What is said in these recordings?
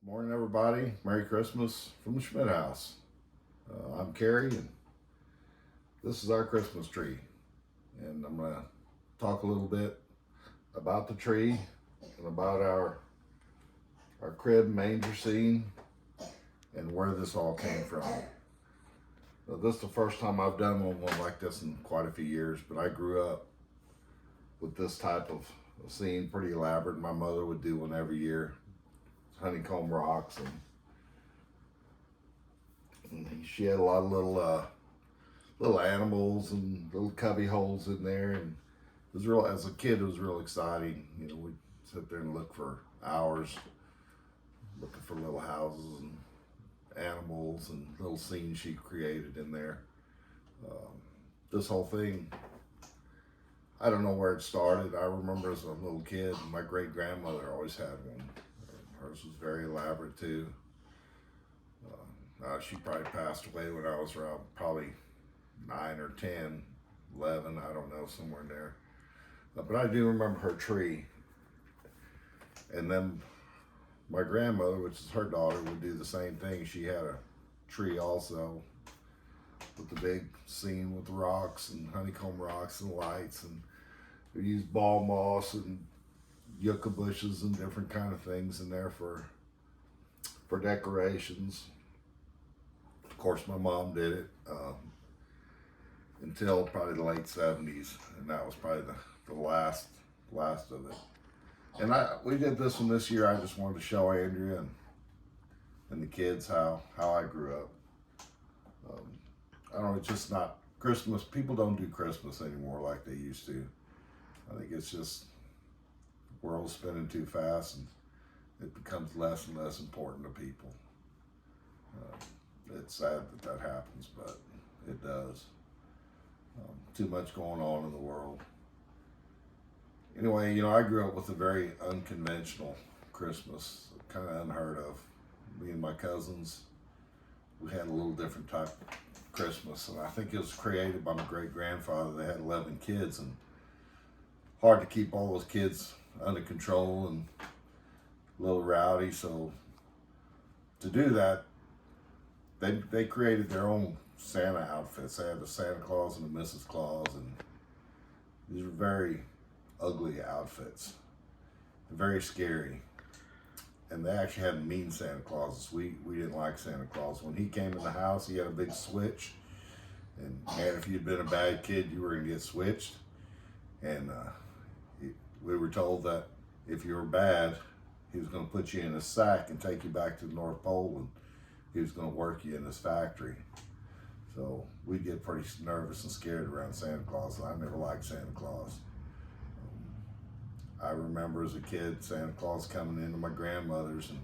Morning, everybody. Merry Christmas from the Schmidt House. I'm Carrie, and this is our Christmas tree. And I'm going to talk a little bit about the tree and about our crib manger scene and where this all came from. This is the first time I've done one like this in quite a few years, but I grew up with this type of scene, pretty elaborate. My mother would do one every year, honeycomb rocks, and she had a lot of little animals and little cubby holes in there, and it was real. As a kid, it was real exciting. We'd sit there and look for hours, looking for little houses and animals and little scenes she created in there. This whole thing, I don't know where it started. I remember as a little kid, my great grandmother always had one. Hers was very elaborate too. She probably passed away when I was around probably 9 or 10, 11, I don't know, somewhere in there. But I do remember her tree. And then my grandmother, which is her daughter, would do the same thing. She had a tree also with the big scene with the rocks and honeycomb rocks and lights. And we used ball moss and yucca bushes and different kind of things in there for decorations. Of course, my mom did it until probably the late 70s, and that was probably the last of it. And we did this one this year. I just wanted to show Andrea and the kids how I grew up. I don't know, it's just not Christmas. People don't do Christmas anymore like they used to. I think it's just the world's spinning too fast, and it becomes less and less important to people. It's sad that happens, but it does. Too much going on in the world. Anyway, I grew up with a very unconventional Christmas, kind of unheard of. Me and my cousins, we had a little different type of Christmas, and I think it was created by my great grandfather. They had 11 kids, and hard to keep all those kids under control and a little rowdy. So to do that, they created their own Santa outfits. They had the Santa Claus and the Mrs. Claus, and these were very ugly outfits, very scary. And they actually had mean Santa Clauses. We didn't like Santa Claus. When he came in the house, he had a big switch, and man, if you'd been a bad kid, you were gonna get switched. And we were told that if you were bad, he was gonna put you in a sack and take you back to the North Pole, and he was gonna work you in his factory. So we'd get pretty nervous and scared around Santa Claus, and I never liked Santa Claus. I remember as a kid, Santa Claus coming into my grandmother's, and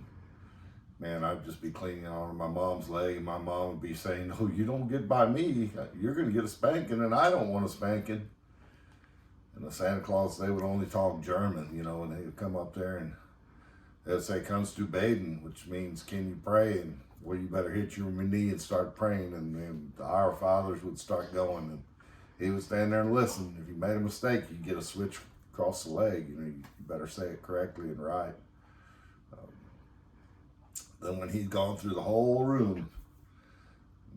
man, I'd just be cleaning on my mom's leg, and my mom would be saying, "No, you don't get by me. You're gonna get a spanking, and I don't want a spanking." And the Santa Claus, they would only talk German, and they would come up there and they'd say, "Kannst du beten," which means, "Can you pray?" And well, you better hit your knee and start praying. And then the Our Fathers would start going, and he would stand there and listen. If you made a mistake, you'd get a switch across the leg. You better say it correctly and right. Then when he'd gone through the whole room,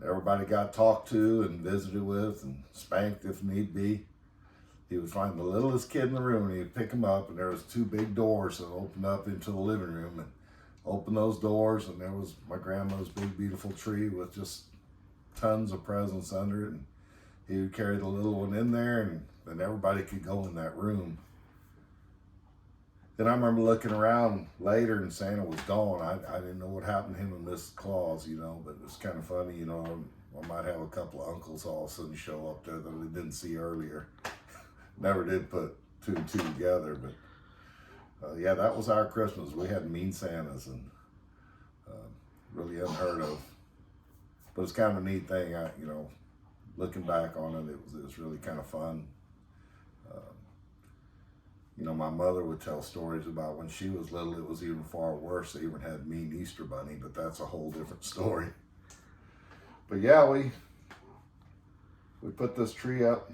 everybody got talked to and visited with and spanked if need be, he would find the littlest kid in the room, and he'd pick him up, and there was 2 big doors that opened up into the living room, and open those doors, and there was my grandma's big beautiful tree with just tons of presents under it, and he would carry the little one in there, and then everybody could go in that room. Then I remember looking around later, and Santa was gone. I didn't know what happened to him and Mrs. Claus, but it was kind of funny, I might have a couple of uncles all of a sudden show up there that I didn't see earlier. Never did put 2 and 2 together, but yeah, that was our Christmas. We had mean Santas, and really unheard of. But it's kind of a neat thing. Looking back on it, it was really kind of fun. My mother would tell stories about when she was little. It was even far worse. They even had mean Easter Bunny, but that's a whole different story. But yeah, we put this tree up.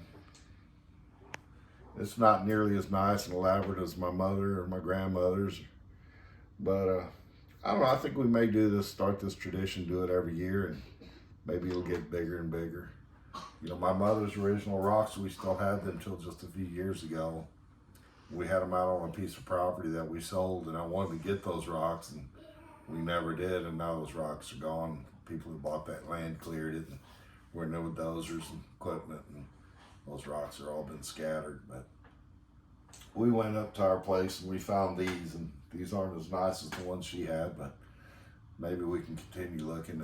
It's not nearly as nice and elaborate as my mother or my grandmother's, but I don't know. I think we may start this tradition, do it every year, and maybe it'll get bigger and bigger. You know, my mother's original rocks, we still have them till just a few years ago. We had them out on a piece of property that we sold, and I wanted to get those rocks, and we never did, and now those rocks are gone. People who bought that land cleared it, and we're in there with dozers and equipment, and those rocks are all been scattered. But we went up to our place and we found these, and these aren't as nice as the ones she had, but maybe we can continue looking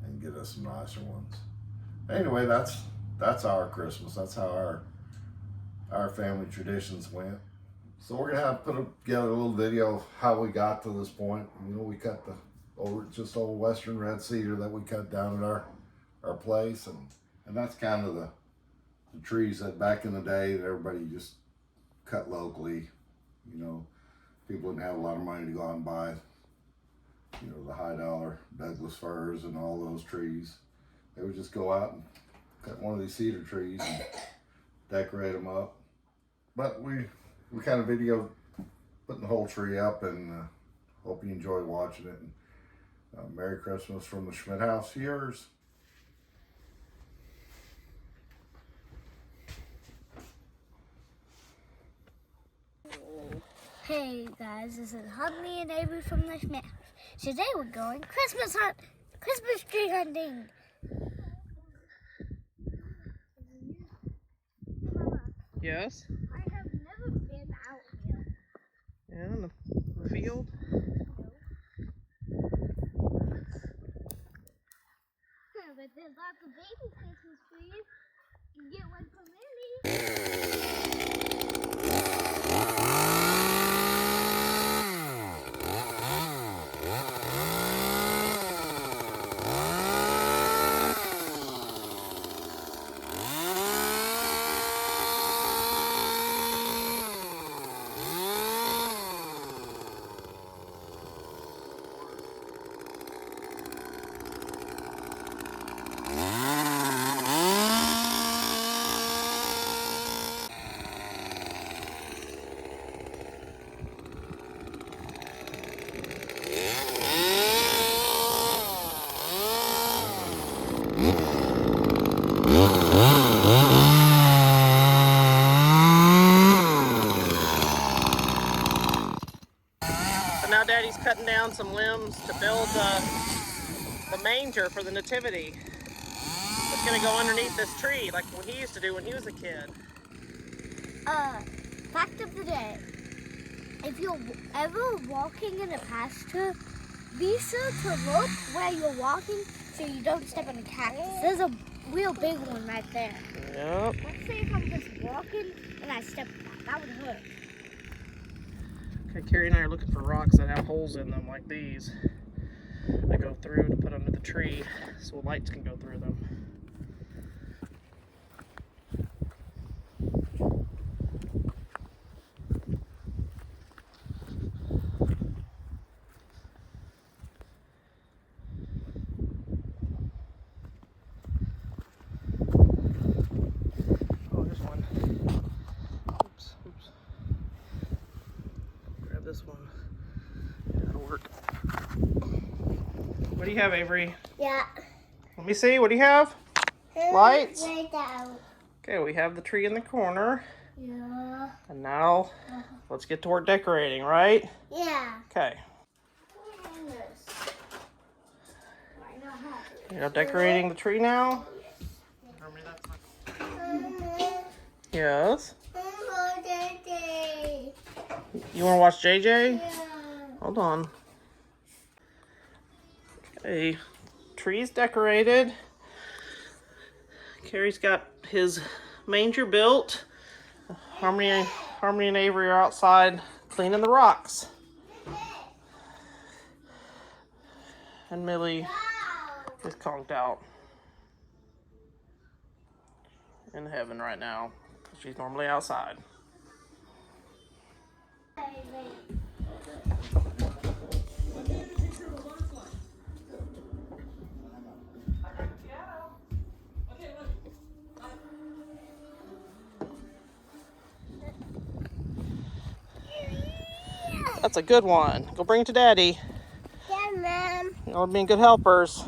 and get us some nicer ones. Anyway, that's our Christmas. That's how our family traditions went. So we're gonna put together a little video of how we got to this point. You know, we cut the old Western red cedar that we cut down at our place, and that's kind of the trees that back in the day that everybody just cut locally. You know, people didn't have a lot of money to go out and buy, you know, the high dollar Douglas firs and all those trees. They would just go out and cut one of these cedar trees and decorate them up. But we kind of videoed putting the whole tree up, and hope you enjoy watching it. And Merry Christmas from the Schmidt House. Yours. Hey guys, this is Huntley and Avery from the Schmidt House. Today we're going Christmas tree hunting. Yes? I have never been out here. Yeah, in the field? But there's lots of baby Christmas trees. You can get one from Lily. So now Daddy's cutting down some limbs to build the manger for the nativity. It's gonna go underneath this tree like what he used to do when he was a kid. Fact of the day. If you're ever walking in a pasture, be sure to look where you're walking so you don't step on a cactus. There's a real big one right there. Yep. Let's say if I'm just walking and I step on that, that would hurt. Okay, Carrie and I are looking for rocks that have holes in them like these. That go through to put under the tree so lights can go through them. Oh, there's one. Oops. Grab this one. That'll work. What do you have, Avery? Yeah. Let me see. What do you have? Lights? Right down. Okay, we have the tree in the corner. Yeah. And now, let's get to work decorating, right? Yeah. Okay. You're decorating the tree now? Yes. You want to watch JJ? Hold on. Okay. Tree's decorated. Carrie's got his manger built. Harmony and Avery are outside cleaning the rocks. And Millie is conked out in heaven right now. She's normally outside. That's a good one. Go bring it to Daddy. Yeah, Mom. Y'all are being good helpers.